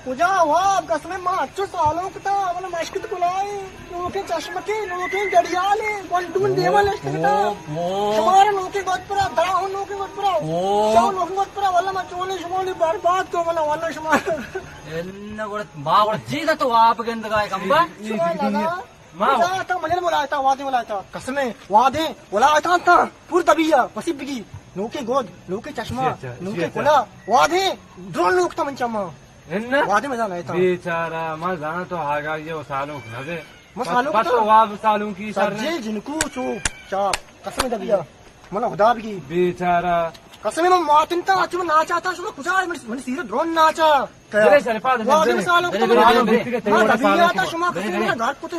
पूजा हुआ कसमें माँ अच्छो सालों का मतलब मश्कित बुलाए लोके चश्मके लोके गड़ियाले वंटून देवल इष्टता हमारे लोके गोदपुरा दाहो लोके गोदपुरा शाव लोके गोदपुरा वाला मचोली शमोली बर्बाद को वाला वाला शमार एन्न कोड माँ कोड जीता तो आप के अंदर का कंबा माँ था मजे बुलाया था वादे बुलाया था कसमें वादे बुलाया था पूरी तबिया पसीब की लोके गोद लोके चश्मा लोके कोला वादे ड्रोन लोक था मंचमा वादे में जाना था बेचारा मैं जाना तो आगा ये सालों ना दे मसालों बस तो वाब सालों की सर जे जिनको चुप चाप कसमें दबिया मला खुदा की बेचारा कसमें मैं मातिन था आज मैं नाचा था शुरू कुछ आज मैंने सीधे ड्रोन नाचा तेरे सर पाद वादे में सालों को मैं दबिया था शुमा कसमें घाट को तो